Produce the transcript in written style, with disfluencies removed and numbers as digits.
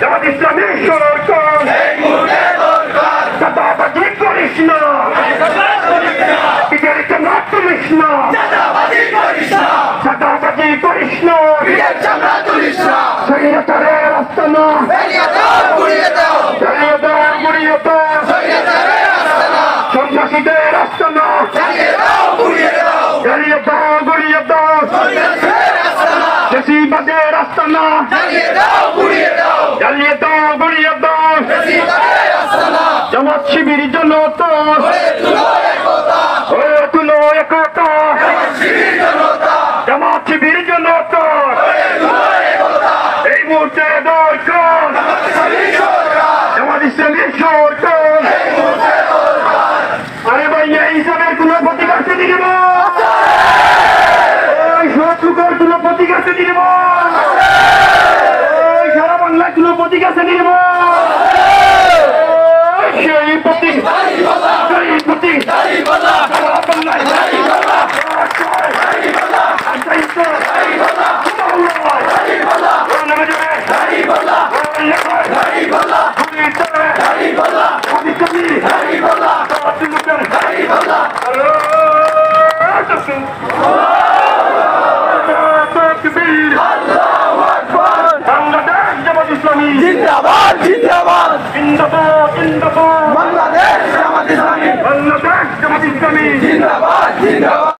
জামাত ইসলামী সরকার চাঁদাবাজি করিস না, চাঁদাবাজি করিস না, স্বৈরাচারের আস্তানা জ্বালিয়ে দাও, গুড়িয়ে দাও, সন্ত্রাসীদের আস্তানা জ্বালিয়ে দাও, গুড়িয়ে দাও, ফ্যাসিবাদের আস্তানা জ্বালিয়ে দাও, গুড়িয়ে দাও, জামাত শিবির জনতা গড়ে তুলো একতা, জামাত শিবির জনতা এই মুহূর্তে দরকার জামাত ইসলামী সরকার। আরে ভাই এই হিসাবের কোন প্রতিকার দিব, শত্রুকর কোন প্রতিকার দিব, সারা বাংলায় কোন প্রতিকার দিব, সেই প্রতি জিন্দাবাদ জিন্দাবাদ জিন্দাবাদ জিন্দাবাদ বাংলাদেশ জামাত ইসলামী বাংলাদেশ জামাত ইসলামী জিন্দাবাদ জিন্দাবাদ।